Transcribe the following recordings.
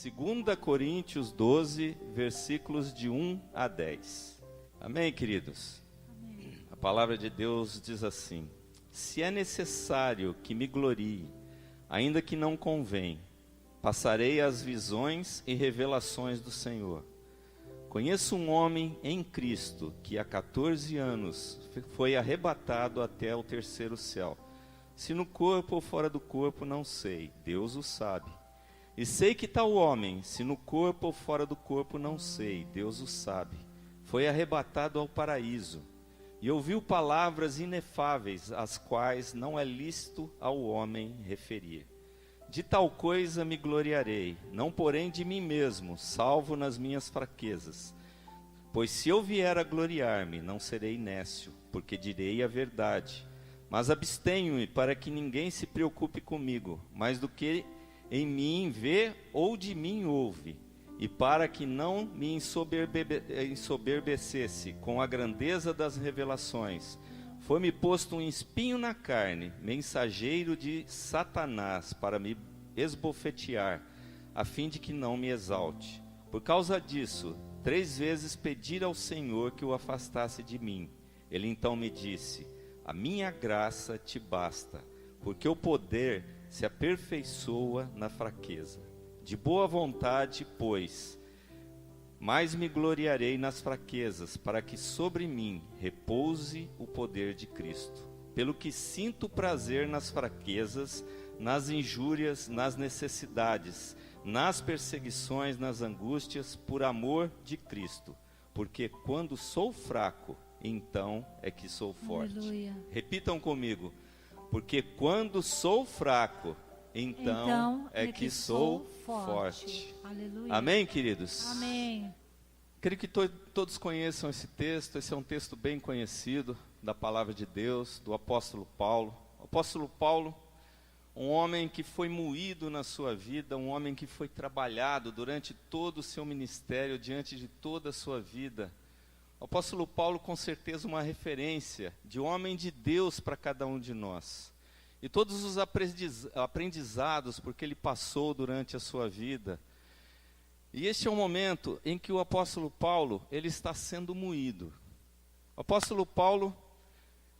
2 Coríntios 12, versículos de 1 a 10. Amém, queridos? Amém. A palavra de Deus diz assim: se é necessário que me glorie, ainda que não convém, passarei as visões e revelações do Senhor. Conheço um homem em Cristo que há 14 anos foi arrebatado até o terceiro céu. Se no corpo ou fora do corpo, não sei, Deus o sabe. E sei que tal homem, se no corpo ou fora do corpo, não sei, Deus o sabe, foi arrebatado ao paraíso, e ouviu palavras inefáveis, as quais não é lícito ao homem referir. De tal coisa me gloriarei, não porém de mim mesmo, salvo nas minhas fraquezas. Pois se eu vier a gloriar-me, não serei nécio, porque direi a verdade. Mas abstenho-me para que ninguém se preocupe comigo, mais do que em mim vê ou de mim ouve, e para que não me ensoberbecesse com a grandeza das revelações, foi-me posto um espinho na carne, mensageiro de Satanás, para me esbofetear, a fim de que não me exalte. Por causa disso, 3 vezes pedi ao Senhor que o afastasse de mim. Ele então me disse: a minha graça te basta, porque o poder se aperfeiçoa na fraqueza. De boa vontade, pois, mais me gloriarei nas fraquezas, para que sobre mim repouse o poder de Cristo. Pelo que sinto prazer nas fraquezas, nas injúrias, nas necessidades, nas perseguições, nas angústias, por amor de Cristo. Porque quando sou fraco, então é que sou forte. Aleluia. Repitam comigo: porque quando sou fraco, então é que sou forte. Aleluia. Amém, queridos? Amém. Creio que todos conheçam esse texto. Esse é um texto bem conhecido da palavra de Deus, do apóstolo Paulo. O apóstolo Paulo, um homem que foi moído na sua vida, um homem que foi trabalhado durante todo o seu ministério, diante de toda a sua vida. O apóstolo Paulo, com certeza, uma referência de homem de Deus para cada um de nós. E todos os aprendizados porque ele passou durante a sua vida. E este é o momento em que o apóstolo Paulo, ele está sendo moído. O apóstolo Paulo,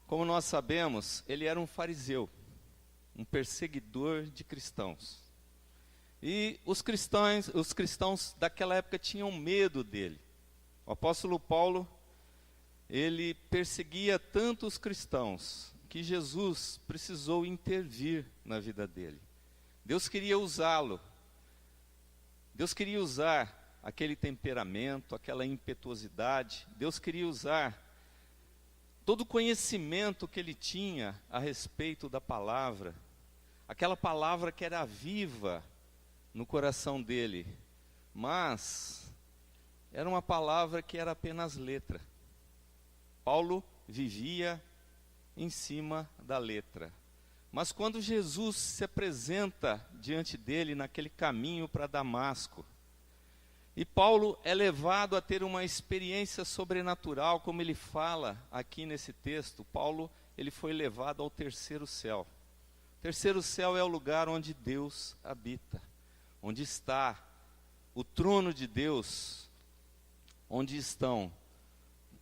como nós sabemos, ele era um fariseu, um perseguidor de cristãos. E os cristãos daquela época tinham medo dele. O apóstolo Paulo, ele perseguia tanto os cristãos, que Jesus precisou intervir na vida dele. Deus queria usá-lo. Deus queria usar aquele temperamento, aquela impetuosidade. Deus queria usar todo o conhecimento que ele tinha a respeito da palavra. Aquela palavra que era viva no coração dele. Mas era uma palavra que era apenas letra. Paulo vivia em cima da letra. Mas quando Jesus se apresenta diante dele naquele caminho para Damasco, e Paulo é levado a ter uma experiência sobrenatural, como ele fala aqui nesse texto, Paulo, ele foi levado ao terceiro céu. O terceiro céu é o lugar onde Deus habita, onde está o trono de Deus, onde estão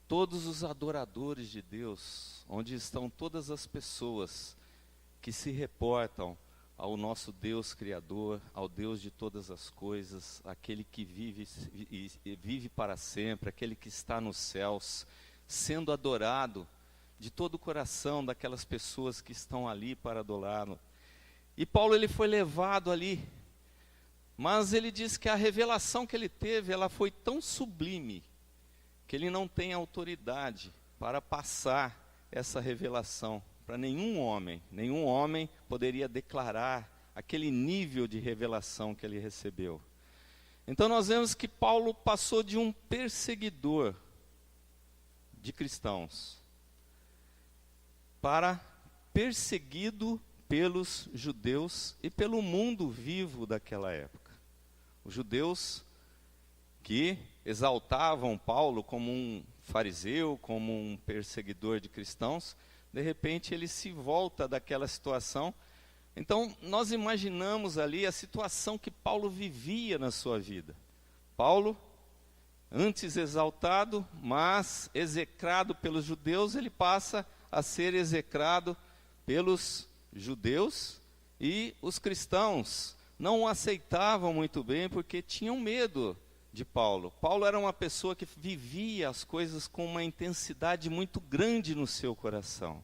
todos os adoradores de Deus, onde estão todas as pessoas que se reportam ao nosso Deus Criador, ao Deus de todas as coisas, aquele que vive para sempre, aquele que está nos céus, sendo adorado de todo o coração daquelas pessoas que estão ali para adorá-lo. E Paulo, ele foi levado ali, mas ele diz que a revelação que ele teve, ela foi tão sublime, que ele não tem autoridade para passar essa revelação para nenhum homem poderia declarar aquele nível de revelação que ele recebeu. Então nós vemos que Paulo passou de um perseguidor de cristãos para perseguido pelos judeus e pelo mundo vivo daquela época. Os judeus que exaltavam Paulo como um fariseu, como um perseguidor de cristãos, de repente ele se volta daquela situação Então, nós imaginamos ali a situação que Paulo vivia na sua vida. Paulo, antes exaltado, mas execrado pelos judeus, ele passa a ser execrado pelos judeus, e os cristãos não o aceitavam muito bem porque tinham medo de Paulo. Paulo era uma pessoa que vivia as coisas com uma intensidade muito grande no seu coração.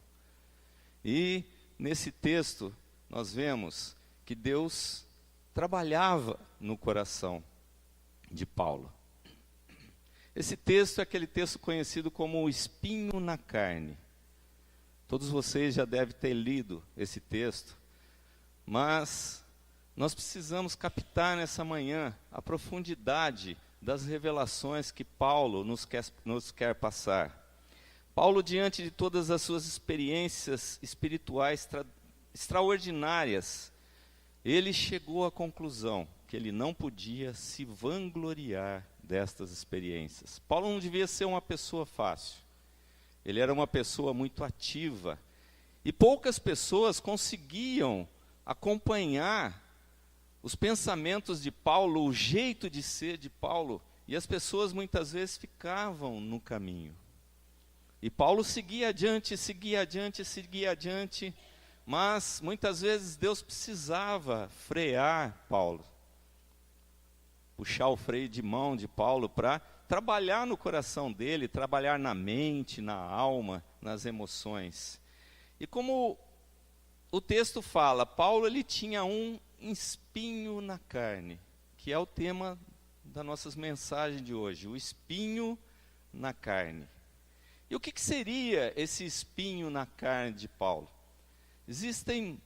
E nesse texto nós vemos que Deus trabalhava no coração de Paulo. Esse texto é aquele texto conhecido como o espinho na carne. Todos vocês já devem ter lido esse texto, mas nós precisamos captar nessa manhã a profundidade das revelações que Paulo nos quer passar. Paulo, diante de todas as suas experiências espirituais extraordinárias, ele chegou à conclusão que ele não podia se vangloriar destas experiências. Paulo não devia ser uma pessoa fácil. Ele era uma pessoa muito ativa. E poucas pessoas conseguiam acompanhar os pensamentos de Paulo, o jeito de ser de Paulo, e as pessoas muitas vezes ficavam no caminho. E Paulo seguia adiante, mas muitas vezes Deus precisava frear Paulo, puxar o freio de mão de Paulo para trabalhar no coração dele, trabalhar na mente, na alma, nas emoções. E como o texto fala, Paulo ele tinha um espinho na carne, que é o tema das nossas mensagens de hoje, o espinho na carne. E o que seria esse espinho na carne de Paulo? Existem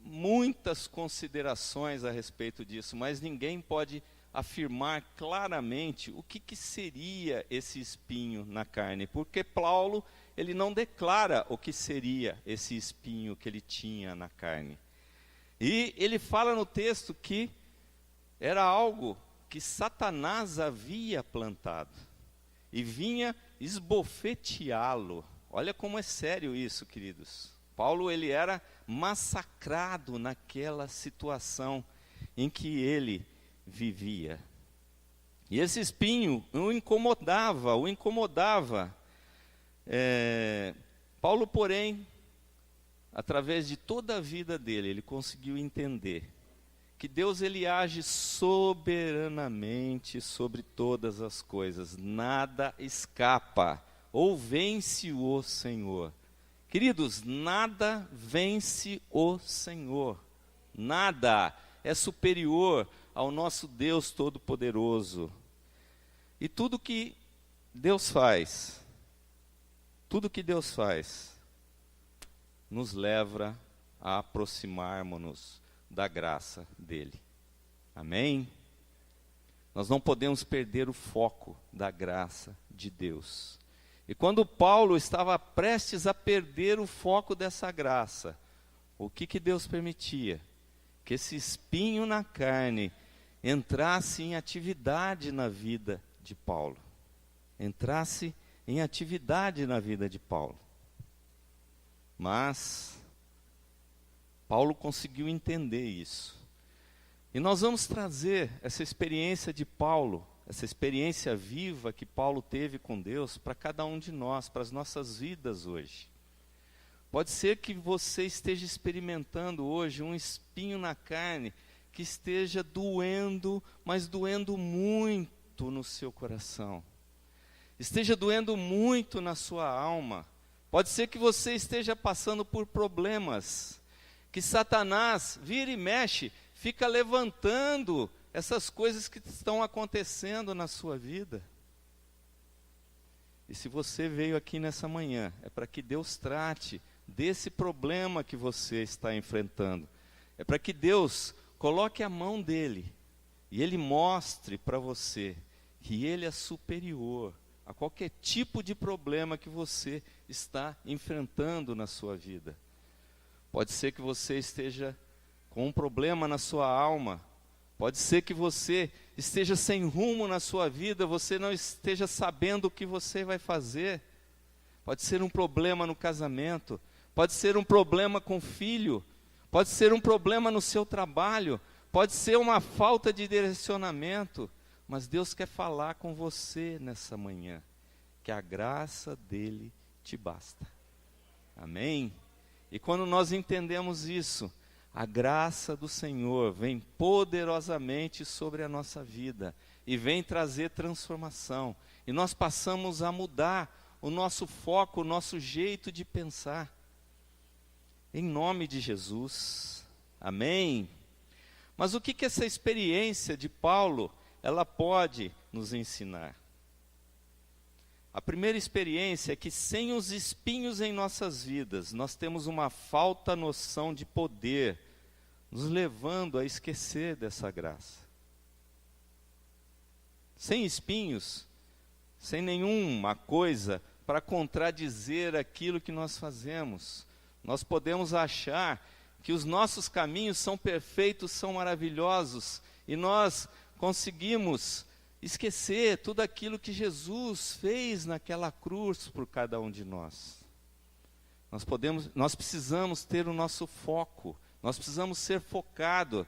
muitas considerações a respeito disso, mas ninguém pode afirmar claramente o que seria esse espinho na carne, porque Paulo ele não declara o que seria esse espinho que ele tinha na carne. E ele fala no texto que era algo que Satanás havia plantado e vinha esbofeteá-lo. Olha como é sério isso, queridos. Paulo ele era massacrado naquela situação em que ele vivia. E esse espinho o incomodava. Paulo, porém, através de toda a vida dele, ele conseguiu entender que Deus ele age soberanamente sobre todas as coisas. Nada escapa ou vence o Senhor. Queridos, nada vence o Senhor. Nada é superior ao nosso Deus Todo-Poderoso. E tudo que Deus faz, nos leva a aproximarmos-nos da graça dele. Amém? Nós não podemos perder o foco da graça de Deus. E quando Paulo estava prestes a perder o foco dessa graça, o que Deus permitia? Que esse espinho na carne entrasse em atividade na vida de Paulo. Mas Paulo conseguiu entender isso. E nós vamos trazer essa experiência de Paulo, essa experiência viva que Paulo teve com Deus para cada um de nós, para as nossas vidas hoje. Pode ser que você esteja experimentando hoje um espinho na carne que esteja doendo, mas doendo muito no seu coração. Esteja doendo muito na sua alma. Pode ser que você esteja passando por problemas, que Satanás vira e mexe, fica levantando essas coisas que estão acontecendo na sua vida. E se você veio aqui nessa manhã, é para que Deus trate desse problema que você está enfrentando. É para que Deus coloque a mão dele e ele mostre para você que ele é superior a qualquer tipo de problema que você está enfrentando na sua vida. Pode ser que você esteja com um problema na sua alma. Pode ser que você esteja sem rumo na sua vida, você não esteja sabendo o que você vai fazer. Pode ser um problema no casamento, pode ser um problema com o filho, pode ser um problema no seu trabalho, pode ser uma falta de direcionamento, mas Deus quer falar com você nessa manhã, que a graça dele te basta. Amém? E quando nós entendemos isso, a graça do Senhor vem poderosamente sobre a nossa vida e vem trazer transformação. E nós passamos a mudar o nosso foco, o nosso jeito de pensar. Em nome de Jesus. Amém? Mas o que essa experiência de Paulo, ela pode nos ensinar? A primeira experiência é que sem os espinhos em nossas vidas, nós temos uma falta noção de poder, nos levando a esquecer dessa graça. Sem espinhos, sem nenhuma coisa para contradizer aquilo que nós fazemos, nós podemos achar que os nossos caminhos são perfeitos, são maravilhosos, e nós conseguimos esquecer tudo aquilo que Jesus fez naquela cruz por cada um de nós. Nós precisamos ter o nosso foco, nós precisamos ser focados,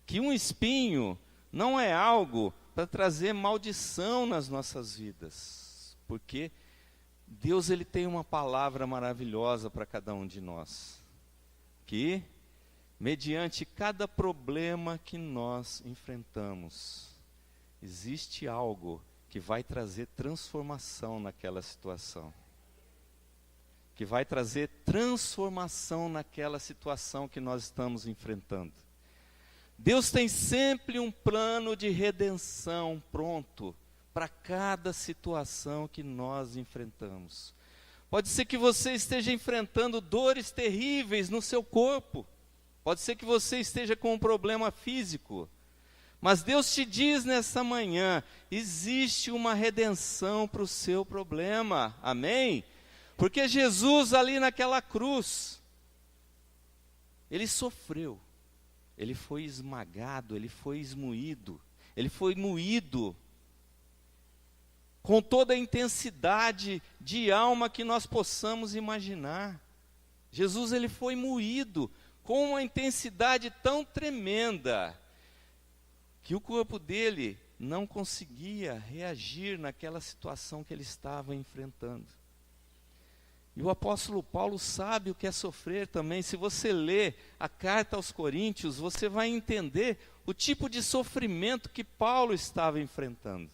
que um espinho não é algo para trazer maldição nas nossas vidas, porque Deus ele tem uma palavra maravilhosa para cada um de nós, que mediante cada problema que nós enfrentamos, existe algo que vai trazer transformação naquela situação. Que vai trazer transformação naquela situação que nós estamos enfrentando. Deus tem sempre um plano de redenção pronto para cada situação que nós enfrentamos. Pode ser que você esteja enfrentando dores terríveis no seu corpo. Pode ser que você esteja com um problema físico. Mas Deus te diz nessa manhã, existe uma redenção para o seu problema. Amém? Porque Jesus ali naquela cruz, ele sofreu. Ele foi esmagado, ele foi esmoído. Ele foi moído com toda a intensidade de alma que nós possamos imaginar. Jesus ele foi moído com uma intensidade tão tremenda que o corpo dele não conseguia reagir naquela situação que ele estava enfrentando. E o apóstolo Paulo sabe o que é sofrer também. Se você ler a carta aos Coríntios, você vai entender o tipo de sofrimento que Paulo estava enfrentando.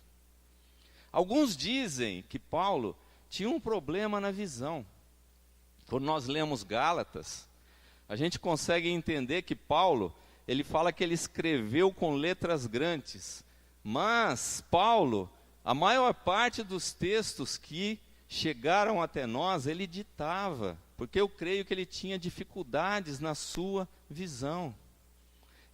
Alguns dizem que Paulo tinha um problema na visão. Quando nós lemos Gálatas, a gente consegue entender que Paulo, ele fala que ele escreveu com letras grandes, mas Paulo, a maior parte dos textos que chegaram até nós, ele ditava, porque eu creio que ele tinha dificuldades na sua visão.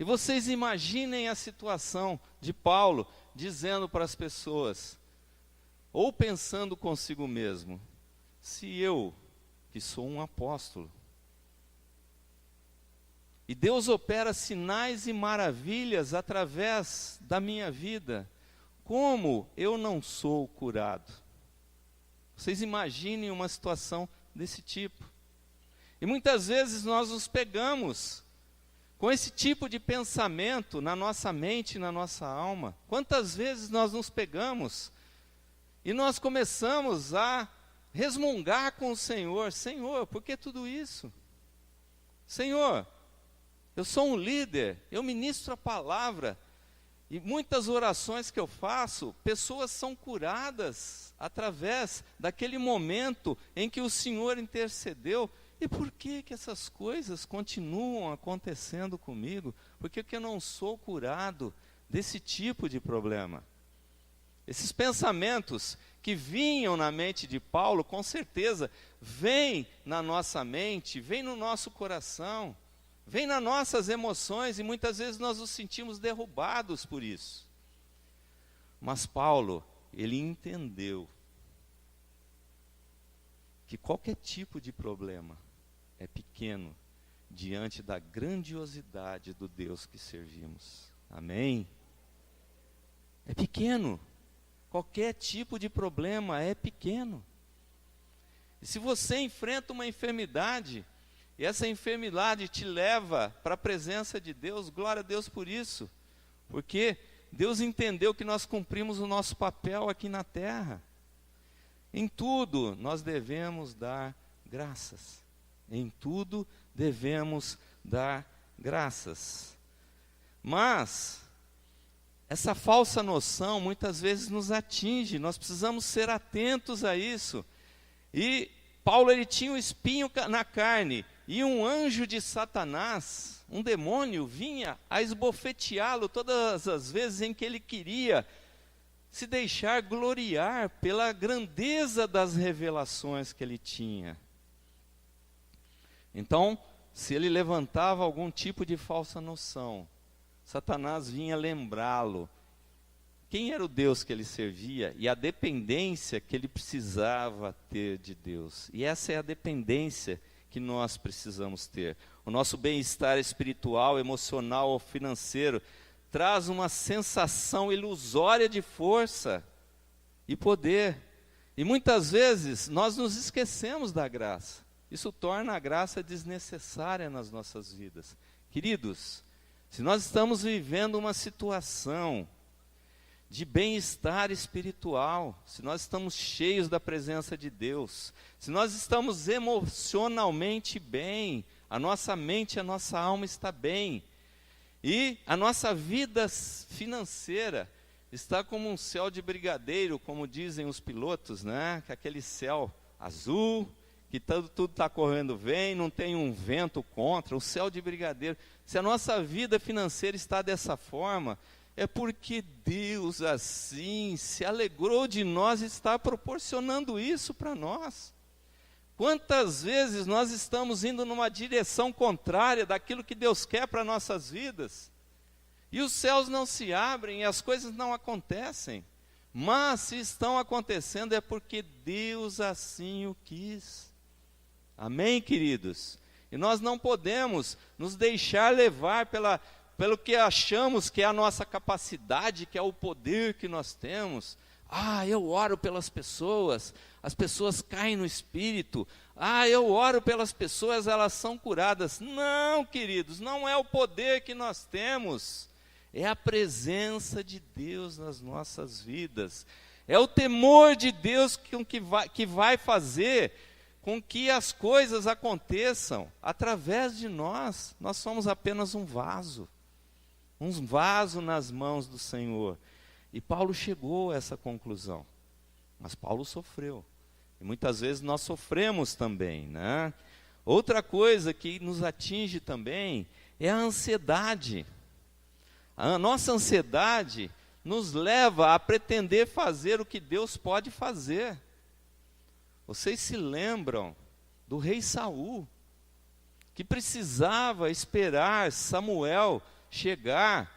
E vocês imaginem a situação de Paulo dizendo para as pessoas, ou pensando consigo mesmo, se eu, que sou um apóstolo, e Deus opera sinais e maravilhas através da minha vida, como eu não sou curado? Vocês imaginem uma situação desse tipo. E muitas vezes nós nos pegamos com esse tipo de pensamento na nossa mente, na nossa alma. Quantas vezes nós nos pegamos e nós começamos a resmungar com o Senhor. Senhor, por que tudo isso? Senhor, eu sou um líder, eu ministro a palavra, e muitas orações que eu faço, pessoas são curadas através daquele momento em que o Senhor intercedeu. E por que essas coisas continuam acontecendo comigo? Por que eu não sou curado desse tipo de problema? Esses pensamentos que vinham na mente de Paulo, com certeza, vêm na nossa mente, vêm no nosso coração, vêm nas nossas emoções, e muitas vezes nós nos sentimos derrubados por isso. Mas Paulo, ele entendeu que qualquer tipo de problema é pequeno diante da grandiosidade do Deus que servimos. Amém? É pequeno. Qualquer tipo de problema é pequeno. E se você enfrenta uma enfermidade e essa enfermidade te leva para a presença de Deus, glória a Deus por isso. Porque Deus entendeu que nós cumprimos o nosso papel aqui na terra. Em tudo nós devemos dar graças. Em tudo devemos dar graças. Mas essa falsa noção muitas vezes nos atinge, nós precisamos ser atentos a isso. E Paulo, ele tinha um espinho na carne, e um anjo de Satanás, um demônio, vinha a esbofeteá-lo todas as vezes em que ele queria se deixar gloriar pela grandeza das revelações que ele tinha. Então, se ele levantava algum tipo de falsa noção, Satanás vinha lembrá-lo quem era o Deus que ele servia e a dependência que ele precisava ter de Deus. E essa é a dependência que nós precisamos ter. O nosso bem-estar espiritual, emocional ou financeiro traz uma sensação ilusória de força e poder. E muitas vezes nós nos esquecemos da graça. Isso torna a graça desnecessária nas nossas vidas. Queridos, se nós estamos vivendo uma situação de bem-estar espiritual, se nós estamos cheios da presença de Deus, se nós estamos emocionalmente bem, a nossa mente, a nossa alma está bem, e a nossa vida financeira está como um céu de brigadeiro, como dizem os pilotos, né? Aquele céu azul, que tudo está correndo bem, não tem um vento contra, o céu de brigadeiro. Se a nossa vida financeira está dessa forma, é porque Deus assim se alegrou de nós e está proporcionando isso para nós. Quantas vezes nós estamos indo numa direção contrária daquilo que Deus quer para nossas vidas, e os céus não se abrem e as coisas não acontecem, mas se estão acontecendo é porque Deus assim o quis. Amém, queridos? E nós não podemos nos deixar levar pelo que achamos que é a nossa capacidade, que é o poder que nós temos. Eu oro pelas pessoas, as pessoas caem no espírito. Eu oro pelas pessoas, elas são curadas. Não, queridos, não é o poder que nós temos, é a presença de Deus nas nossas vidas. É o temor de Deus que vai fazer com que as coisas aconteçam através de nós. Nós somos apenas um vaso nas mãos do Senhor. E Paulo chegou a essa conclusão, mas Paulo sofreu, e muitas vezes nós sofremos também, né? Outra coisa que nos atinge também é a ansiedade. A nossa ansiedade nos leva a pretender fazer o que Deus pode fazer. Vocês se lembram do rei Saul, que precisava esperar Samuel chegar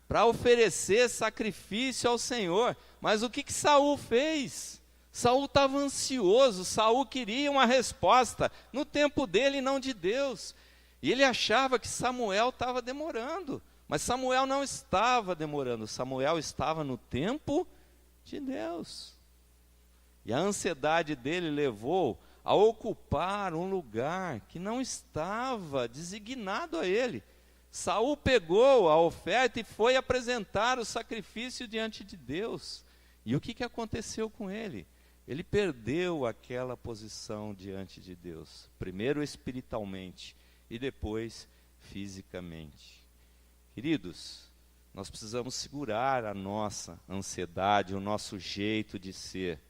para oferecer sacrifício ao Senhor. Mas o que Saul fez? Saul estava ansioso, Saul queria uma resposta no tempo dele e não de Deus. E ele achava que Samuel estava demorando, mas Samuel não estava demorando, Samuel estava no tempo de Deus. E a ansiedade dele levou a ocupar um lugar que não estava designado a ele. Saul pegou a oferta e foi apresentar o sacrifício diante de Deus. E o que aconteceu com ele? Ele perdeu aquela posição diante de Deus. Primeiro espiritualmente e depois fisicamente. Queridos, nós precisamos segurar a nossa ansiedade, o nosso jeito de ser.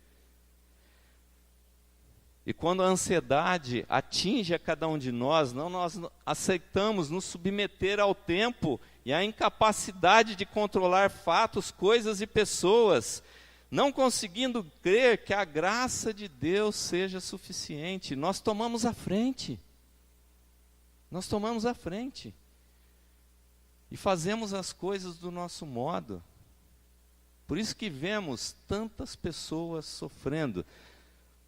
E quando a ansiedade atinge a cada um de nós aceitamos nos submeter ao tempo e à incapacidade de controlar fatos, coisas e pessoas, não conseguindo crer que a graça de Deus seja suficiente. Nós tomamos a frente. E fazemos as coisas do nosso modo. Por isso que vemos tantas pessoas sofrendo.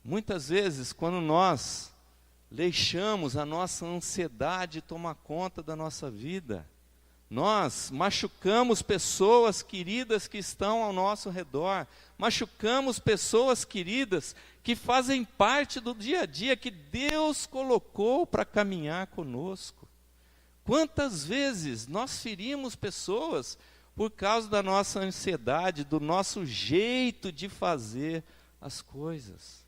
Muitas vezes, quando nós deixamos a nossa ansiedade tomar conta da nossa vida, nós machucamos pessoas queridas que estão ao nosso redor, machucamos pessoas queridas que fazem parte do dia a dia, que Deus colocou para caminhar conosco. Quantas vezes nós ferimos pessoas por causa da nossa ansiedade, do nosso jeito de fazer as coisas?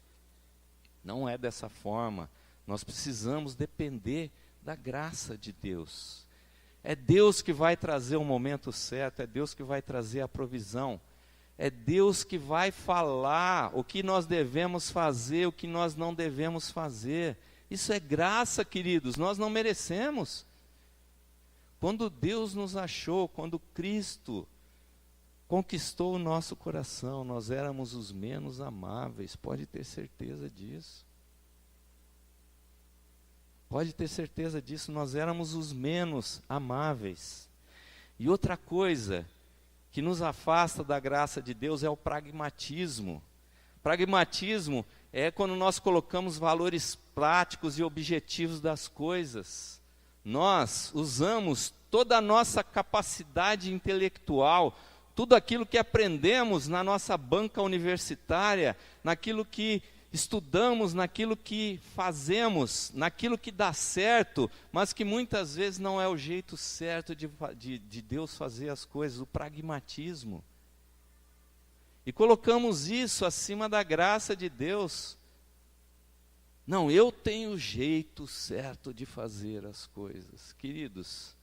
Não é dessa forma. Nós precisamos depender da graça de Deus. É Deus que vai trazer o momento certo, é Deus que vai trazer a provisão. É Deus que vai falar o que nós devemos fazer, o que nós não devemos fazer. Isso é graça, queridos, nós não merecemos. Quando Deus nos achou, quando Cristo conquistou o nosso coração, nós éramos os menos amáveis, pode ter certeza disso. Pode ter certeza disso, nós éramos os menos amáveis. E outra coisa que nos afasta da graça de Deus é o pragmatismo. Pragmatismo é quando nós colocamos valores práticos e objetivos das coisas. Nós usamos toda a nossa capacidade intelectual, tudo aquilo que aprendemos na nossa banca universitária, naquilo que estudamos, naquilo que fazemos, naquilo que dá certo, mas que muitas vezes não é o jeito certo de Deus fazer as coisas, o pragmatismo. E colocamos isso acima da graça de Deus. Não, eu tenho o jeito certo de fazer as coisas. Queridos,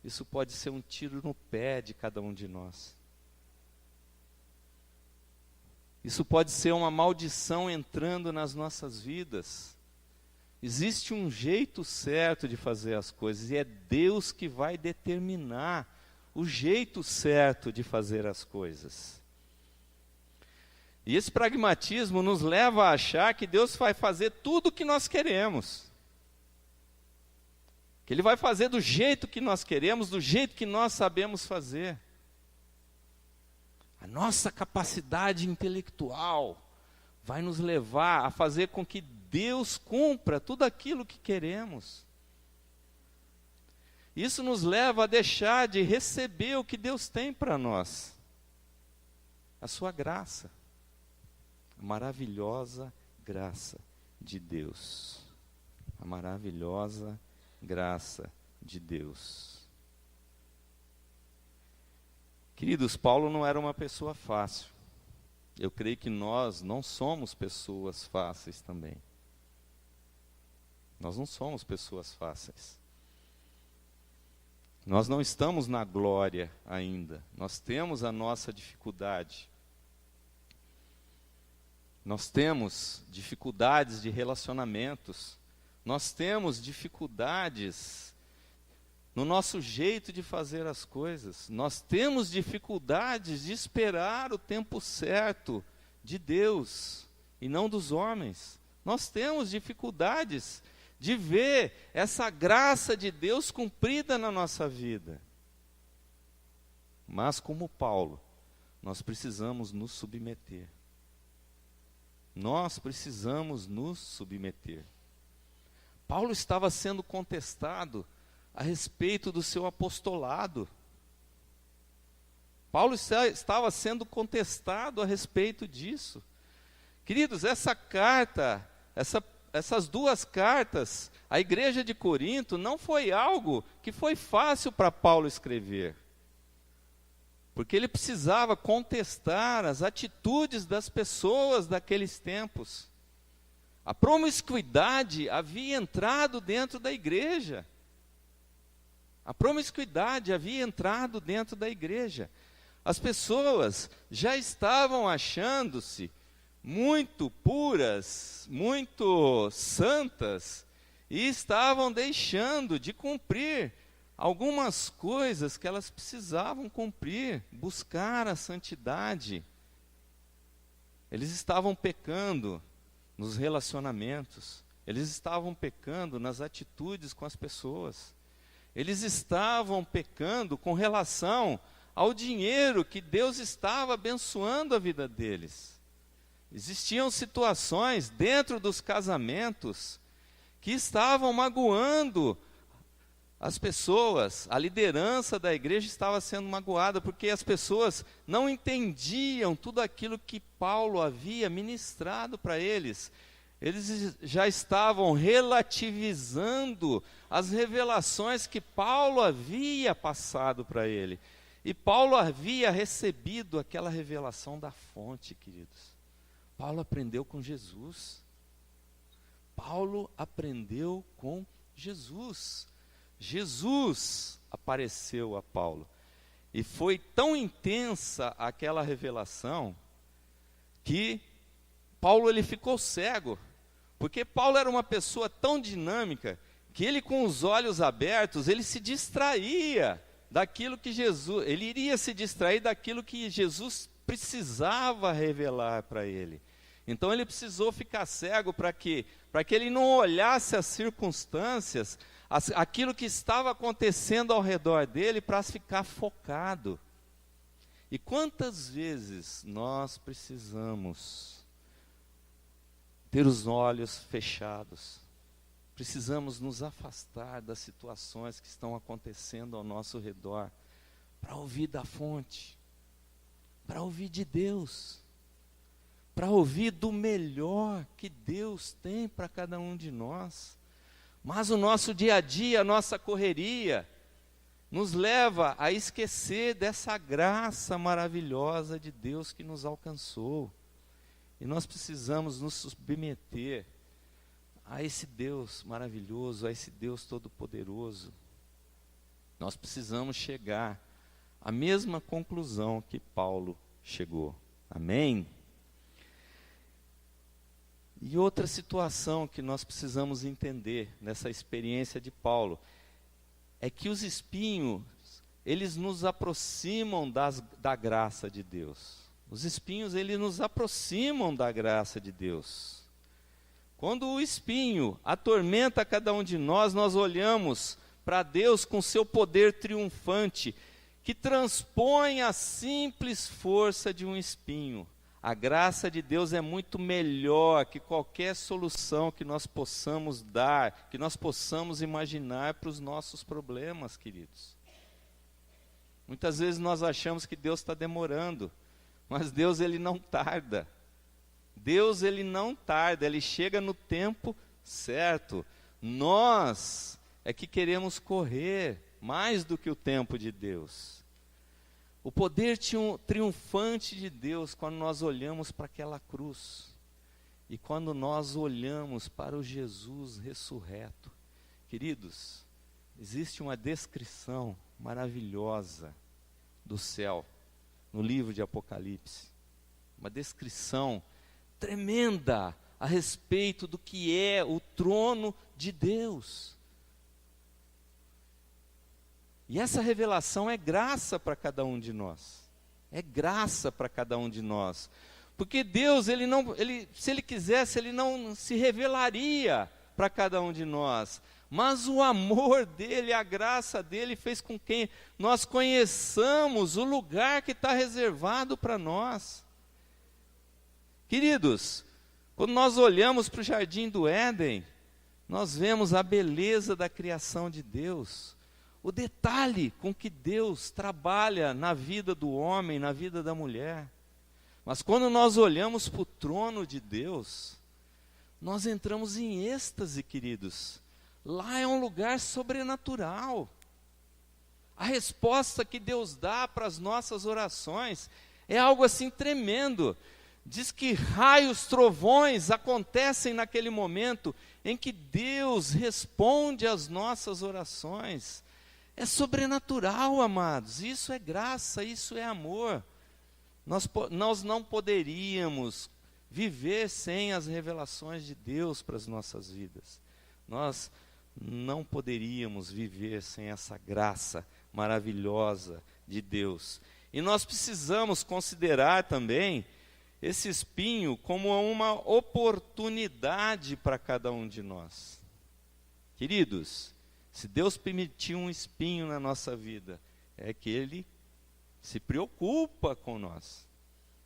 isso pode ser um tiro no pé de cada um de nós. Isso pode ser uma maldição entrando nas nossas vidas. Existe um jeito certo de fazer as coisas, e é Deus que vai determinar o jeito certo de fazer as coisas. E esse pragmatismo nos leva a achar que Deus vai fazer tudo o que nós queremos. Que Ele vai fazer do jeito que nós queremos, do jeito que nós sabemos fazer. A nossa capacidade intelectual vai nos levar a fazer com que Deus cumpra tudo aquilo que queremos. Isso nos leva a deixar de receber o que Deus tem para nós. A sua graça. A maravilhosa graça de Deus. A maravilhosa graça de Deus. Queridos, Paulo não era uma pessoa fácil. Eu creio que nós não somos pessoas fáceis também. Nós não somos pessoas fáceis. Nós não estamos na glória ainda. Nós temos a nossa dificuldade. Nós temos dificuldades de relacionamentos. Nós temos dificuldades no nosso jeito de fazer as coisas. Nós temos dificuldades de esperar o tempo certo de Deus e não dos homens. Nós temos dificuldades de ver essa graça de Deus cumprida na nossa vida. Mas como Paulo, nós precisamos nos submeter. Nós precisamos nos submeter. Paulo estava sendo contestado a respeito do seu apostolado. Paulo estava sendo contestado a respeito disso. Queridos, essa carta, essas duas cartas, a igreja de Corinto, não foi algo que foi fácil para Paulo escrever. Porque ele precisava contestar as atitudes das pessoas daqueles tempos. A promiscuidade havia entrado dentro da igreja. A promiscuidade havia entrado dentro da igreja. As pessoas já estavam achando-se muito puras, muito santas, e estavam deixando de cumprir algumas coisas que elas precisavam cumprir, buscar a santidade. Eles estavam pecando nos relacionamentos, eles estavam pecando nas atitudes com as pessoas. Eles estavam pecando com relação ao dinheiro que Deus estava abençoando a vida deles. Existiam situações dentro dos casamentos que estavam magoando as pessoas, a liderança da igreja estava sendo magoada, porque as pessoas não entendiam tudo aquilo que Paulo havia ministrado para eles. Eles já estavam relativizando as revelações que Paulo havia passado para ele. E Paulo havia recebido aquela revelação da fonte, queridos. Paulo aprendeu com Jesus. Paulo aprendeu com Jesus. Jesus apareceu a Paulo. E foi tão intensa aquela revelação que Paulo ele ficou cego. Porque Paulo era uma pessoa tão dinâmica que ele, com os olhos abertos, ele se distraía daquilo que Jesus, ele iria se distrair daquilo que Jesus precisava revelar para ele. Então ele precisou ficar cego para quê? Para que ele não olhasse as circunstâncias, aquilo que estava acontecendo ao redor dele, para ficar focado. E quantas vezes nós precisamos ter os olhos fechados, precisamos nos afastar das situações que estão acontecendo ao nosso redor, para ouvir da fonte, para ouvir de Deus, para ouvir do melhor que Deus tem para cada um de nós. Mas o nosso dia a dia, a nossa correria, nos leva a esquecer dessa graça maravilhosa de Deus que nos alcançou. E nós precisamos nos submeter a esse Deus maravilhoso, a esse Deus todo-poderoso. Nós precisamos chegar à mesma conclusão que Paulo chegou. Amém? E outra situação que nós precisamos entender nessa experiência de Paulo é que os espinhos, eles nos aproximam da graça de Deus. Os espinhos, eles nos aproximam da graça de Deus. Quando o espinho atormenta cada um de nós, nós olhamos para Deus com seu poder triunfante, que transpõe a simples força de um espinho. A graça de Deus é muito melhor que qualquer solução que nós possamos dar, que nós possamos imaginar para os nossos problemas, queridos. Muitas vezes nós achamos que Deus está demorando, mas Deus ele não tarda. Deus ele não tarda, ele chega no tempo certo. Nós é que queremos correr mais do que o tempo de Deus. O poder triunfante de Deus, quando nós olhamos para aquela cruz, e quando nós olhamos para o Jesus ressurreto. Queridos, existe uma descrição maravilhosa do céu, no livro de Apocalipse. Uma descrição tremenda a respeito do que é o trono de Deus. E essa revelação é graça para cada um de nós. É graça para cada um de nós. Porque Deus, se Ele quisesse, Ele não se revelaria para cada um de nós. Mas o amor dEle, a graça dEle fez com que nós conheçamos o lugar que está reservado para nós. Queridos, quando nós olhamos para o jardim do Éden, nós vemos a beleza da criação de Deus. O detalhe com que Deus trabalha na vida do homem, na vida da mulher. Mas quando nós olhamos para o trono de Deus, nós entramos em êxtase, queridos. Lá é um lugar sobrenatural. A resposta que Deus dá para as nossas orações é algo assim tremendo. Diz que raios, trovões acontecem naquele momento em que Deus responde às nossas orações. É sobrenatural, amados. Isso é graça, isso é amor. Nós não poderíamos viver sem as revelações de Deus para as nossas vidas. Nós não poderíamos viver sem essa graça maravilhosa de Deus. E nós precisamos considerar também esse espinho como uma oportunidade para cada um de nós. Queridos, se Deus permitir um espinho na nossa vida, é que Ele se preocupa com nós.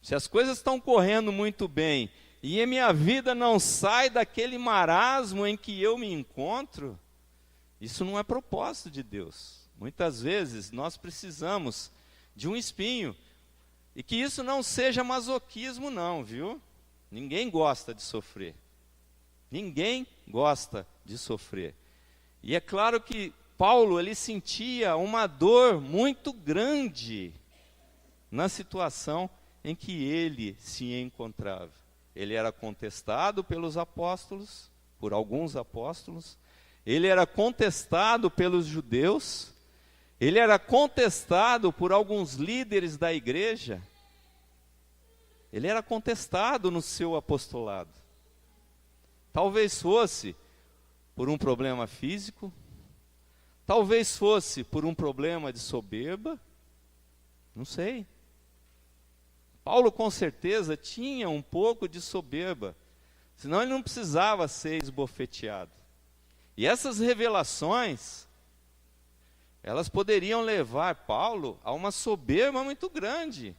Se as coisas estão correndo muito bem, e a minha vida não sai daquele marasmo em que eu me encontro, Isso não é propósito de Deus. Muitas vezes nós precisamos de um espinho, e que isso não seja masoquismo não, viu? Ninguém gosta de sofrer. Ninguém gosta de sofrer. E é claro que Paulo, ele sentia uma dor muito grande na situação em que ele se encontrava. Ele era contestado pelos apóstolos, por alguns apóstolos, ele era contestado pelos judeus, ele era contestado por alguns líderes da igreja, ele era contestado no seu apostolado. Talvez fosse por um problema físico, talvez fosse por um problema de soberba, não sei. Paulo com certeza tinha um pouco de soberba, senão ele não precisava ser esbofeteado. E essas revelações, elas poderiam levar Paulo a uma soberba muito grande.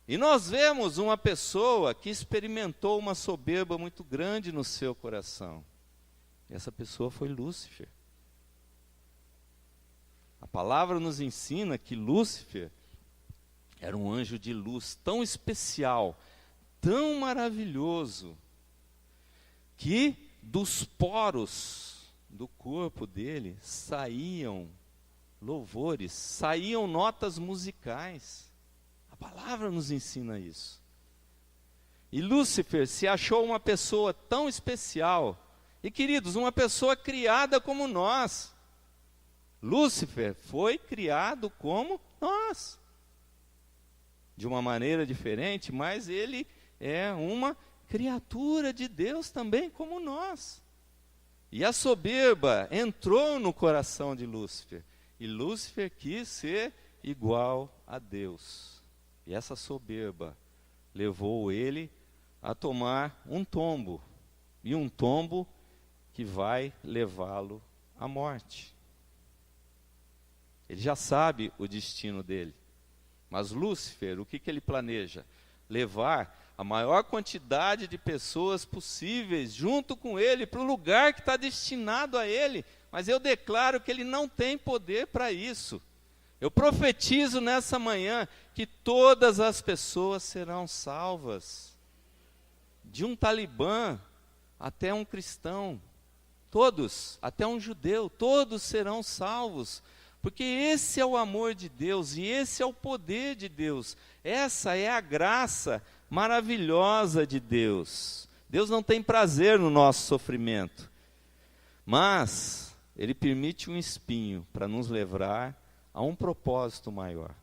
E nós vemos uma pessoa que experimentou uma soberba muito grande no seu coração. E essa pessoa foi Lúcifer. A palavra nos ensina que Lúcifer era um anjo de luz tão especial, tão maravilhoso, que dos poros do corpo dele saíam louvores, saíam notas musicais. A palavra nos ensina isso. E Lúcifer se achou uma pessoa tão especial. E queridos, uma pessoa criada como nós. Lúcifer foi criado como nós. De uma maneira diferente, mas ele é uma criatura de Deus também como nós. E a soberba entrou no coração de Lúcifer. E Lúcifer quis ser igual a Deus. E essa soberba levou ele a tomar um tombo. E um tombo que vai levá-lo à morte. Ele já sabe o destino dele. Mas Lúcifer, o que ele planeja? Levar a maior quantidade de pessoas possíveis junto com ele para o lugar que está destinado a ele. Mas eu declaro que ele não tem poder para isso. Eu profetizo nessa manhã que todas as pessoas serão salvas. De um talibã até um cristão. Todos, até um judeu, todos serão salvos. Porque esse é o amor de Deus e esse é o poder de Deus. Essa é a graça maravilhosa de Deus. Deus não tem prazer no nosso sofrimento, mas Ele permite um espinho para nos levar a um propósito maior.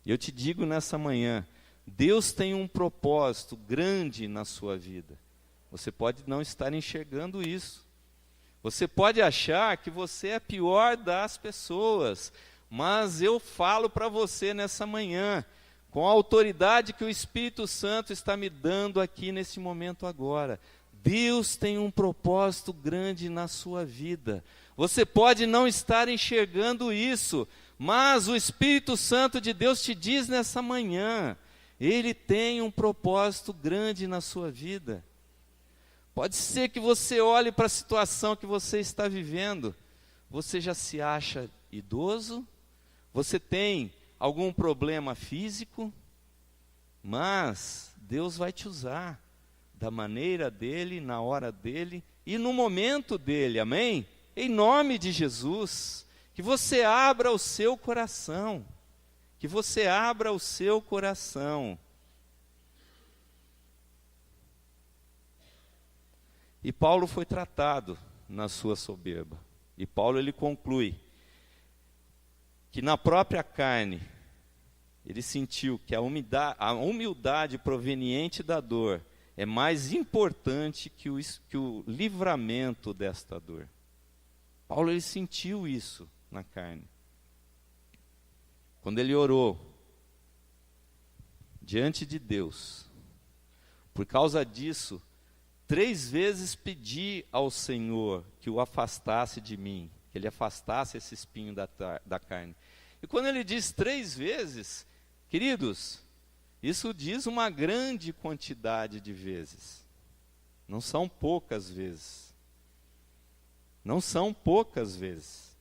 E eu te digo nessa manhã, Deus tem um propósito grande na sua vida. Você pode não estar enxergando isso. Você pode achar que você é a pior das pessoas, mas eu falo para você nessa manhã, com a autoridade que o Espírito Santo está me dando aqui nesse momento agora. Deus tem um propósito grande na sua vida. Você pode não estar enxergando isso, mas o Espírito Santo de Deus te diz nessa manhã, Ele tem um propósito grande na sua vida. Pode ser que você olhe para a situação que você está vivendo, você já se acha idoso, você tem algum problema físico, mas Deus vai te usar da maneira dEle, na hora dEle e no momento dEle, amém? Em nome de Jesus, que você abra o seu coração, que você abra o seu coração. E Paulo foi tratado na sua soberba. E Paulo ele conclui que na própria carne ele sentiu que a humildade proveniente da dor é mais importante que o livramento desta dor. Paulo ele sentiu isso na carne. Quando ele orou diante de Deus, por causa disso, 3 vezes pedi ao Senhor que o afastasse de mim, que ele afastasse esse espinho da carne. E quando ele diz 3 vezes, queridos, isso diz uma grande quantidade de vezes. Não são poucas vezes. não são poucas vezes.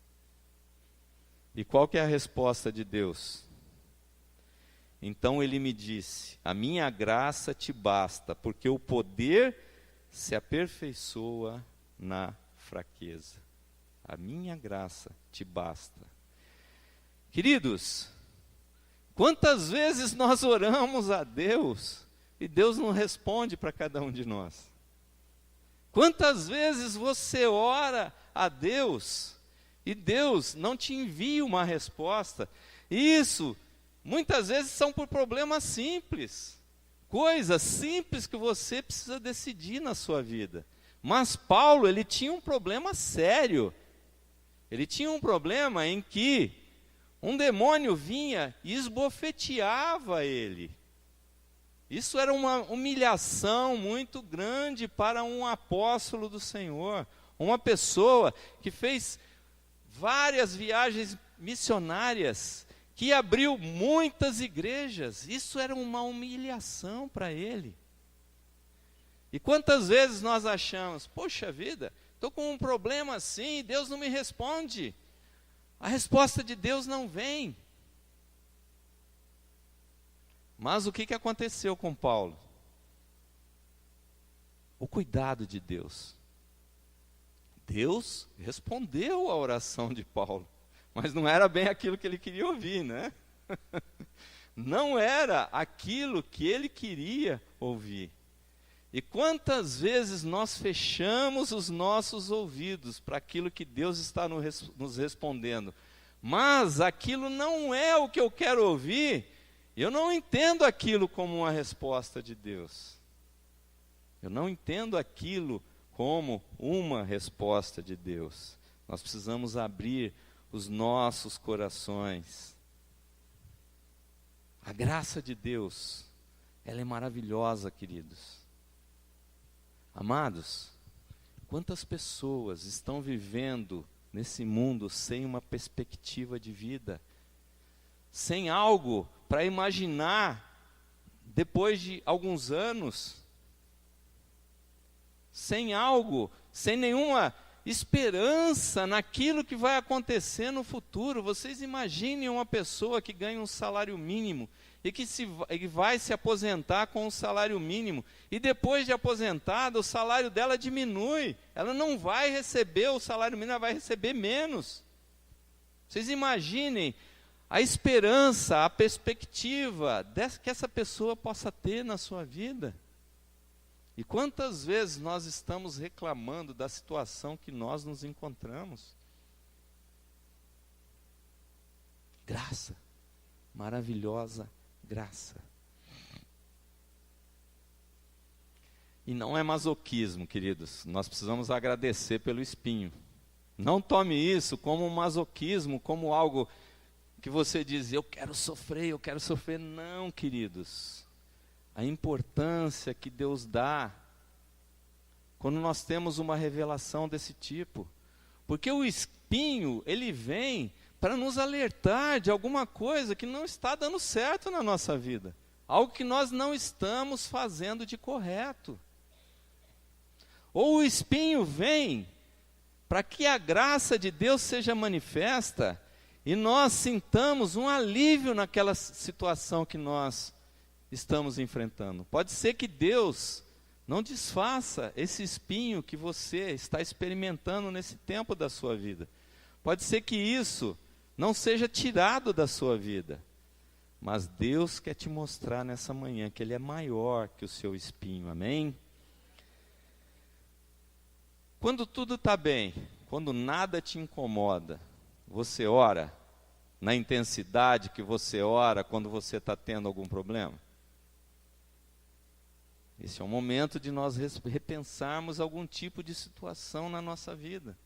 E qual que é a resposta de Deus? Então ele me disse: a minha graça te basta, porque o poder se aperfeiçoa na fraqueza. A minha graça te basta. Queridos, quantas vezes nós oramos a Deus e Deus não responde para cada um de nós? Quantas vezes você ora a Deus e Deus não te envia uma resposta? Isso, muitas vezes, são por problemas simples, coisas simples que você precisa decidir na sua vida. Mas Paulo, ele tinha um problema sério. Ele tinha um problema em que um demônio vinha e esbofeteava ele. Isso era uma humilhação muito grande para um apóstolo do Senhor, uma pessoa que fez várias viagens missionárias, que abriu muitas igrejas. Isso era uma humilhação para ele. E quantas vezes nós achamos: poxa vida, estou com um problema assim, Deus não me responde. A resposta de Deus não vem. Mas o que aconteceu com Paulo? O cuidado de Deus. Deus respondeu à oração de Paulo, mas não era bem aquilo que ele queria ouvir, né? Não era aquilo que ele queria ouvir. E quantas vezes nós fechamos os nossos ouvidos para aquilo que Deus está nos respondendo, mas aquilo não é o que eu quero ouvir. Eu não entendo aquilo como uma resposta de Deus. Eu não entendo aquilo como uma resposta de Deus. Nós precisamos abrir os nossos corações. A graça de Deus, ela é maravilhosa, queridos. Amados, quantas pessoas estão vivendo nesse mundo sem uma perspectiva de vida, sem algo para imaginar depois de alguns anos, sem algo, sem nenhuma esperança naquilo que vai acontecer no futuro. Vocês imaginem uma pessoa que ganha um salário mínimo e que vai se aposentar com um salário mínimo, e depois de aposentada o salário dela diminui, ela não vai receber o salário mínimo, ela vai receber menos. Vocês imaginem a esperança, a perspectiva que essa pessoa possa ter na sua vida. E quantas vezes nós estamos reclamando da situação que nós nos encontramos? Graça, maravilhosa graça. E não é masoquismo, queridos. Nós precisamos agradecer pelo espinho. Não tome isso como um masoquismo, como algo que você diz: eu quero sofrer, eu quero sofrer. Não, queridos. A importância que Deus dá quando nós temos uma revelação desse tipo. Porque o espinho, ele vem para nos alertar de alguma coisa que não está dando certo na nossa vida. Algo que nós não estamos fazendo de correto. Ou o espinho vem para que a graça de Deus seja manifesta e nós sintamos um alívio naquela situação que nós estamos enfrentando. Pode ser que Deus não desfaça esse espinho que você está experimentando nesse tempo da sua vida. Pode ser que isso não seja tirado da sua vida. Mas Deus quer te mostrar nessa manhã que Ele é maior que o seu espinho. Amém? Quando tudo está bem, quando nada te incomoda, você ora na intensidade que você ora quando você está tendo algum problema? Esse é o momento de nós repensarmos algum tipo de situação na nossa vida.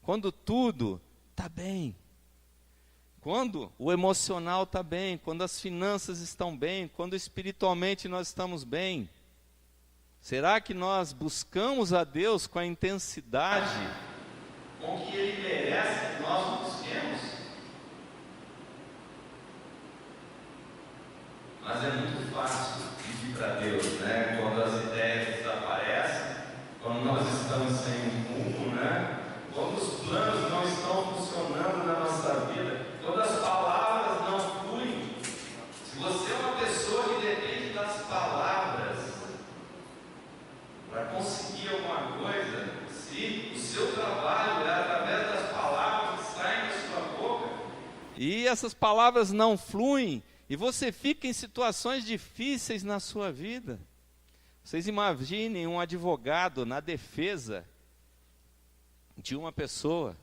Quando tudo está bem, quando o emocional está bem, quando as finanças estão bem, quando espiritualmente nós estamos bem, será que nós buscamos a Deus com a intensidade com que Ele merece que nós o busquemos? Mas é muito fácil pedir para Deus, né? Quando as ideias desaparecem, quando nós estamos sem um rumo, né? aí essas palavras não fluem e você fica em situações difíceis na sua vida. Vocês imaginem um advogado na defesa de uma pessoa,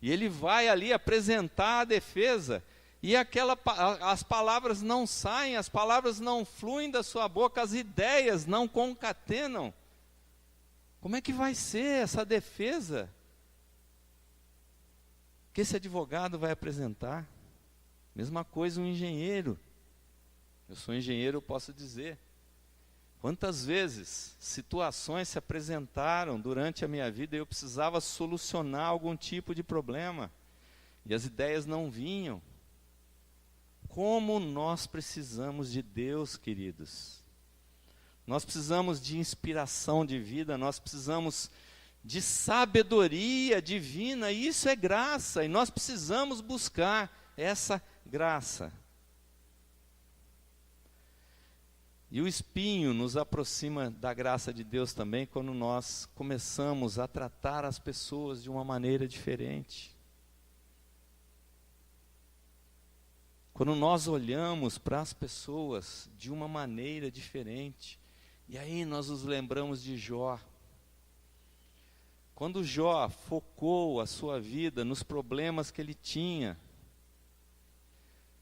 e ele vai ali apresentar a defesa, e as palavras não saem, as palavras não fluem da sua boca, as ideias não concatenam. Como é que vai ser essa defesa que esse advogado vai apresentar? Mesma coisa um engenheiro. Eu sou engenheiro, eu posso dizer. Quantas vezes situações se apresentaram durante a minha vida e eu precisava solucionar algum tipo de problema, e as ideias não vinham. Como nós precisamos de Deus, queridos. Nós precisamos de inspiração de vida, nós precisamos de sabedoria divina, e isso é graça, e nós precisamos buscar essa graça. E o espinho nos aproxima da graça de Deus também quando nós começamos a tratar as pessoas de uma maneira diferente. Quando nós olhamos para as pessoas de uma maneira diferente. E aí nós nos lembramos de Jó. Quando Jó focou a sua vida nos problemas que ele tinha,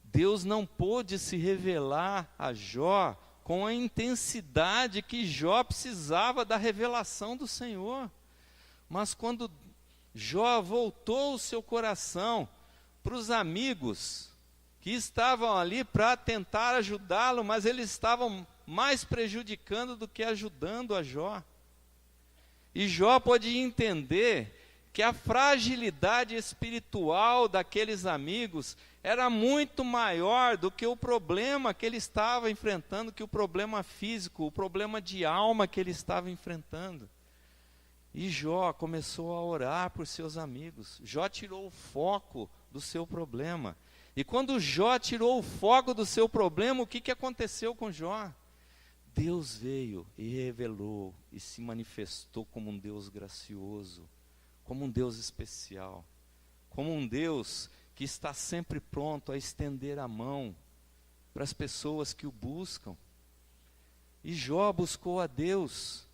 Deus não pôde se revelar a Jó com a intensidade que Jó precisava da revelação do Senhor. Mas quando Jó voltou o seu coração para os amigos que estavam ali para tentar ajudá-lo, mas eles estavam mais prejudicando do que ajudando a Jó. E Jó pôde entender que a fragilidade espiritual daqueles amigos era muito maior do que o problema que ele estava enfrentando, que o problema físico, o problema de alma que ele estava enfrentando. E Jó começou a orar por seus amigos. Jó tirou o foco do seu problema. E quando Jó tirou o foco do seu problema, o que aconteceu com Jó? Deus veio e revelou e se manifestou como um Deus gracioso, como um Deus especial, como um Deus que está sempre pronto a estender a mão para as pessoas que o buscam. E Jó buscou a Deus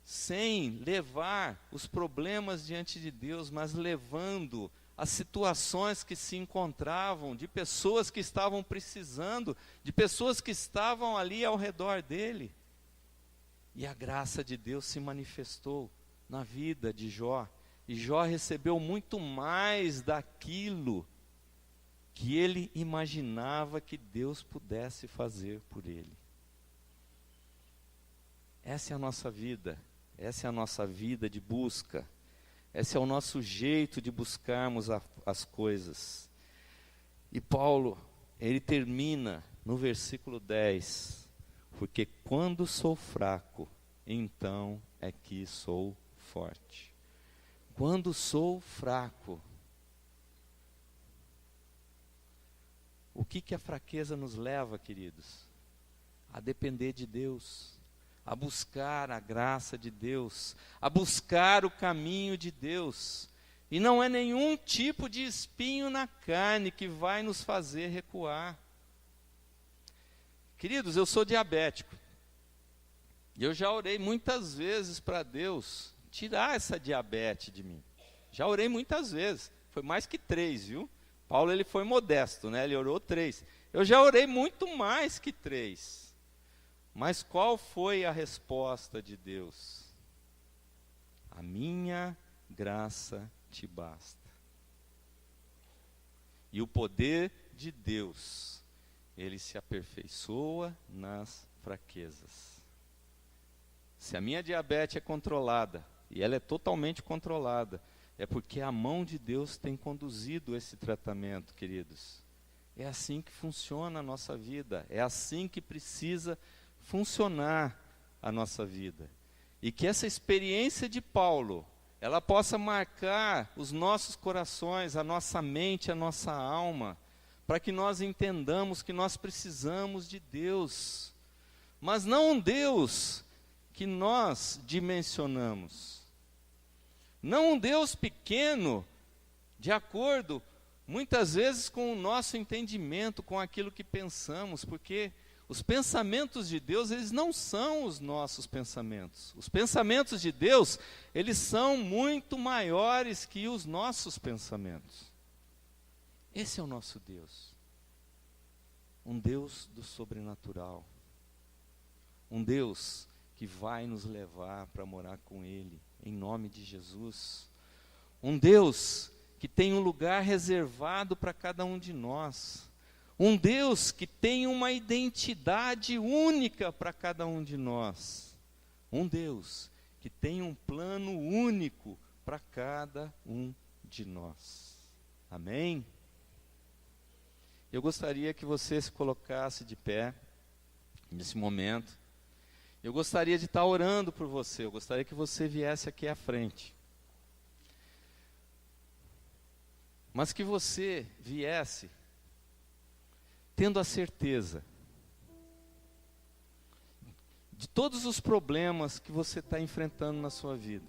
sem levar os problemas diante de Deus, mas levando as situações que se encontravam, de pessoas que estavam precisando, de pessoas que estavam ali ao redor dele. E a graça de Deus se manifestou na vida de Jó. E Jó recebeu muito mais daquilo que ele imaginava que Deus pudesse fazer por ele. Essa é a nossa vida, essa é a nossa vida de busca. Esse é o nosso jeito de buscarmos as coisas. E Paulo, ele termina no versículo 10. Porque quando sou fraco, então é que sou forte. Quando sou fraco. O que a fraqueza nos leva, queridos? A depender de Deus. A buscar a graça de Deus, a buscar o caminho de Deus. E não é nenhum tipo de espinho na carne que vai nos fazer recuar. Queridos, eu sou diabético. E eu já orei muitas vezes para Deus tirar essa diabetes de mim. Já orei muitas vezes, foi mais que 3, viu? Paulo, ele foi modesto, né? Ele orou 3. Eu já orei muito mais que 3. Mas qual foi a resposta de Deus? A minha graça te basta. E o poder de Deus, ele se aperfeiçoa nas fraquezas. Se a minha diabetes é controlada, e ela é totalmente controlada, é porque a mão de Deus tem conduzido esse tratamento, queridos. É assim que funciona a nossa vida, é assim que precisa funcionar a nossa vida. E que essa experiência de Paulo, ela possa marcar os nossos corações, a nossa mente, a nossa alma, para que nós entendamos que nós precisamos de Deus, mas não um Deus que nós dimensionamos, não um Deus pequeno, de acordo muitas vezes com o nosso entendimento, com aquilo que pensamos, porque os pensamentos de Deus, eles não são os nossos pensamentos. Os pensamentos de Deus, eles são muito maiores que os nossos pensamentos. Esse é o nosso Deus. Um Deus do sobrenatural. Um Deus que vai nos levar para morar com Ele, em nome de Jesus. Um Deus que tem um lugar reservado para cada um de nós. Um Deus que tem uma identidade única para cada um de nós. Um Deus que tem um plano único para cada um de nós. Amém? Eu gostaria que você se colocasse de pé nesse momento. Eu gostaria de estar orando por você. Eu gostaria que você viesse aqui à frente. Mas que você viesse tendo a certeza de todos os problemas que você está enfrentando na sua vida,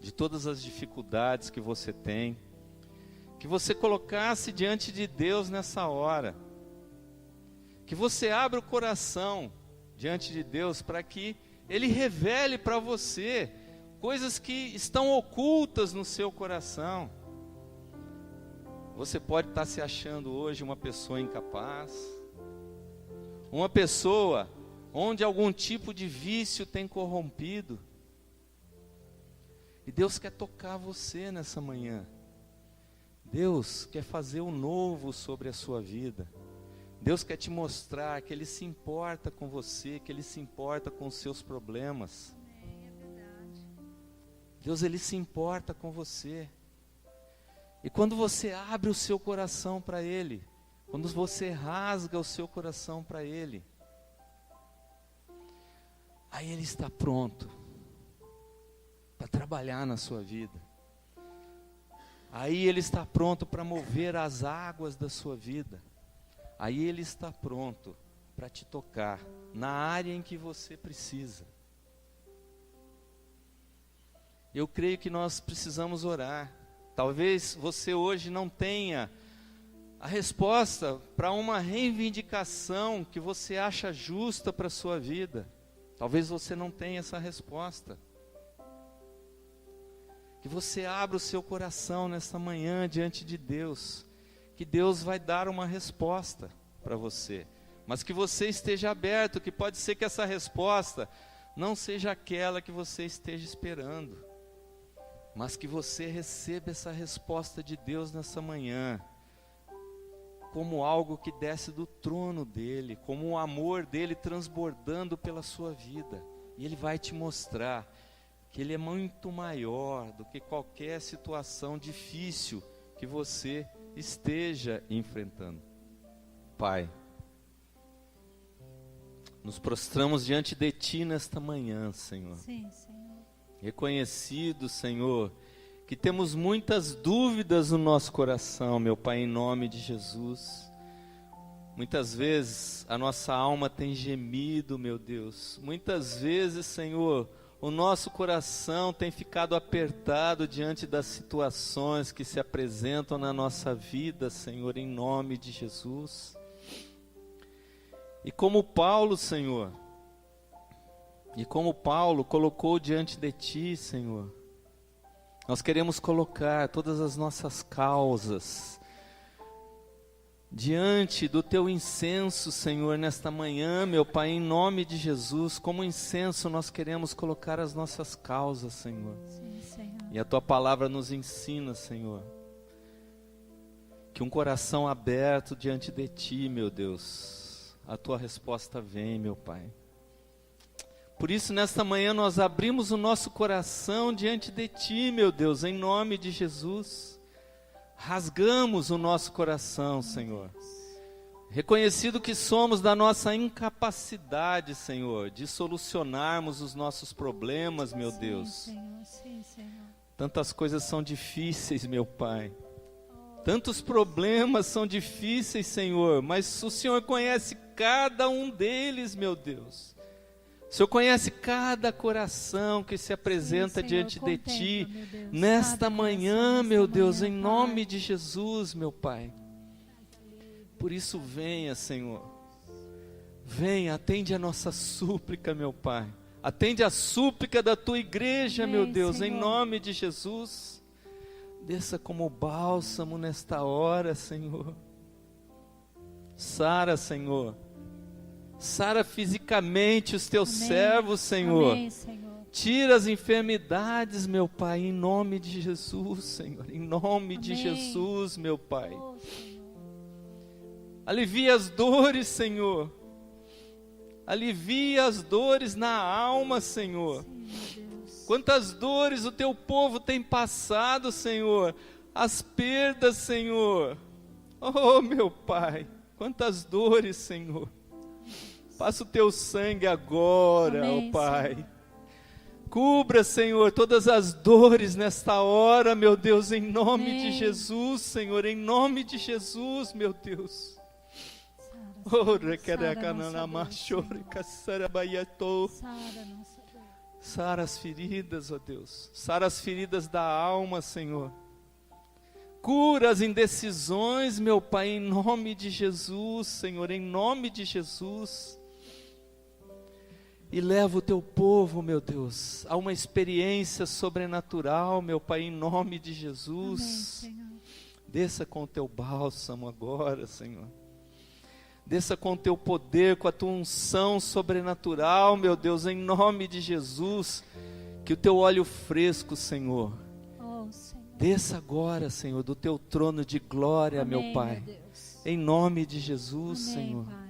de todas as dificuldades que você tem, que você colocasse diante de Deus nessa hora, que você abra o coração diante de Deus para que Ele revele para você coisas que estão ocultas no seu coração. Você pode estar se achando hoje uma pessoa incapaz, uma pessoa onde algum tipo de vício tem corrompido. E Deus quer tocar você nessa manhã. Deus quer fazer o novo sobre a sua vida. Deus quer te mostrar que Ele se importa com você, que Ele se importa com os seus problemas. É verdade. Deus, Ele se importa com você. E quando você abre o seu coração para Ele, quando você rasga o seu coração para Ele, aí Ele está pronto para trabalhar na sua vida. Aí Ele está pronto para mover as águas da sua vida. Aí Ele está pronto para te tocar na área em que você precisa. Eu creio que nós precisamos orar. Talvez você hoje não tenha a resposta para uma reivindicação que você acha justa para a sua vida. Talvez você não tenha essa resposta. Que você abra o seu coração nesta manhã diante de Deus. Que Deus vai dar uma resposta para você. Mas que você esteja aberto, que pode ser que essa resposta não seja aquela que você esteja esperando. Mas que você receba essa resposta de Deus nessa manhã, como algo que desce do trono dEle, como o amor dEle transbordando pela sua vida. E Ele vai te mostrar que Ele é muito maior do que qualquer situação difícil que você esteja enfrentando. Pai, nos prostramos diante de Ti nesta manhã, Senhor. Sim, Senhor. Reconhecido, Senhor, que temos muitas dúvidas no nosso coração, meu Pai, em nome de Jesus. Muitas vezes a nossa alma tem gemido, meu Deus. Muitas vezes, Senhor, o nosso coração tem ficado apertado diante das situações que se apresentam na nossa vida, Senhor, em nome de Jesus. E como Paulo, Senhor, colocou diante de Ti, Senhor, nós queremos colocar todas as nossas causas diante do Teu incenso, Senhor, nesta manhã, meu Pai, em nome de Jesus. Como incenso nós queremos colocar as nossas causas, Senhor. Sim, Senhor. E a Tua palavra nos ensina, Senhor, que um coração aberto diante de Ti, meu Deus, a Tua resposta vem, meu Pai. Por isso, nesta manhã, nós abrimos o nosso coração diante de Ti, meu Deus, em nome de Jesus. Rasgamos o nosso coração, Senhor. Reconhecido que somos da nossa incapacidade, Senhor, de solucionarmos os nossos problemas, meu Deus. Senhor. Sim, Senhor. Tantas coisas são difíceis, meu Pai. Tantos problemas são difíceis, Senhor, mas o Senhor conhece cada um deles, meu Deus. O Senhor conhece cada coração que se apresenta Sim, Senhor, diante de contempla, Ti, meu Deus, nesta cada manhã, coração meu nesta Deus, manhã, em Pai. nome de Jesus, meu Pai. Por isso venha, Senhor. Venha, atende a nossa súplica, meu Pai. Atende a súplica da Tua igreja, Amém, meu Deus, em Senhor. nome de Jesus. Desça como bálsamo nesta hora, Senhor. Sara, Senhor. Sara fisicamente os Teus Amém. servos, Senhor. Amém, Senhor. Tira as enfermidades, meu Pai, em nome de Jesus, Senhor. Em nome de Amém. Jesus, meu Pai. Oh, Senhor. Alivia as dores, Senhor. Alivia as dores na alma, Senhor. Sim, meu Deus. Quantas dores o Teu povo tem passado, Senhor. As perdas, Senhor. Oh, meu Pai. Quantas dores, Senhor. Passa o Teu sangue agora, Amém, ó Pai. Senhor. Cubra, Senhor, todas as dores nesta hora, meu Deus, em nome de Amém. Jesus, Senhor, em nome de Jesus, meu Deus. Sara, Ora, Senhor. Sara nossa dor, Senhor. Sara nossa dor. Sara as feridas, ó Deus. Sara as feridas da alma, Senhor. Cura as indecisões, meu Pai, em nome de Jesus, Senhor, em nome de Jesus. E leva o Teu povo, meu Deus, a uma experiência sobrenatural, meu Pai, em nome de Amém, Jesus. Senhor. Desça com o Teu bálsamo agora, Senhor. Desça com o Teu poder, com a Tua unção sobrenatural, meu Deus, em nome de Jesus. Que o Teu óleo fresco, Senhor, Oh, Senhor. desça agora, Senhor, do Teu trono de glória, Amém, meu Pai. Deus. Em nome de Jesus, Amém, Senhor. Pai.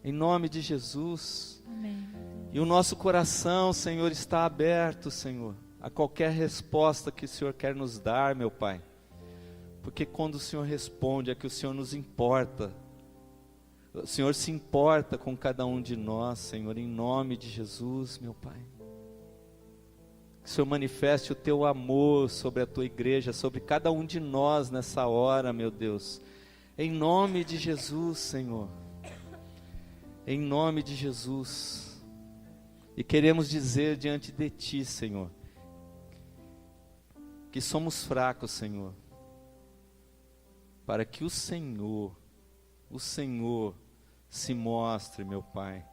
Em nome de Jesus. Amém, meu Deus. E o nosso coração, Senhor, está aberto, Senhor, a qualquer resposta que o Senhor quer nos dar, meu Pai. Porque quando o Senhor responde, é que o Senhor nos importa. O Senhor se importa com cada um de nós, Senhor, em nome de Jesus, meu Pai. Que o Senhor manifeste o Teu amor sobre a Tua igreja, sobre cada um de nós nessa hora, meu Deus. Em nome de Jesus, Senhor. Em nome de Jesus. E queremos dizer diante de Ti, Senhor, que somos fracos, Senhor, para que o Senhor se mostre, meu Pai,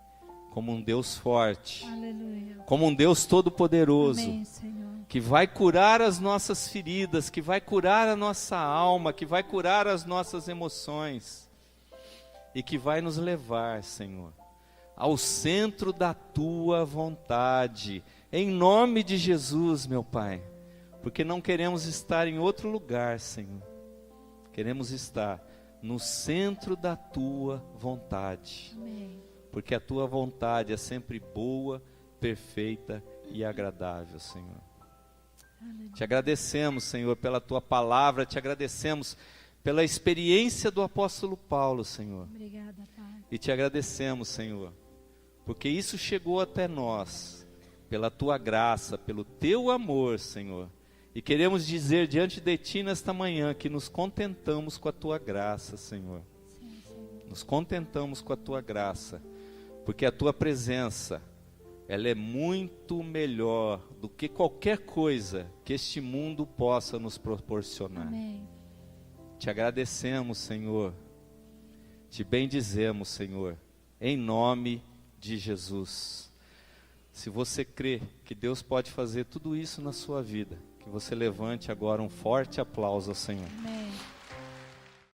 como um Deus forte, Aleluia. como um Deus todo-poderoso, Amém, Senhor. que vai curar as nossas feridas, que vai curar a nossa alma, que vai curar as nossas emoções, e que vai nos levar, Senhor, ao centro da Tua vontade, em nome de Jesus, meu Pai, porque não queremos estar em outro lugar, Senhor, queremos estar no centro da Tua vontade, Amém. porque a Tua vontade é sempre boa, perfeita e agradável, Senhor. Aleluia. Te agradecemos, Senhor, pela Tua palavra, te agradecemos pela experiência do apóstolo Paulo, Senhor. Obrigada, Pai. E te agradecemos, Senhor, porque isso chegou até nós, pela Tua graça, pelo Teu amor, Senhor. E queremos dizer diante de Ti nesta manhã que nos contentamos com a Tua graça, Senhor. Sim, Senhor. Nos contentamos com a Tua graça, porque a Tua presença, ela é muito melhor do que qualquer coisa que este mundo possa nos proporcionar. Amém. Te agradecemos, Senhor. Te bendizemos, Senhor, em nome de Jesus. Se você crê que Deus pode fazer tudo isso na sua vida, que você levante agora um forte aplauso ao Senhor. Amém.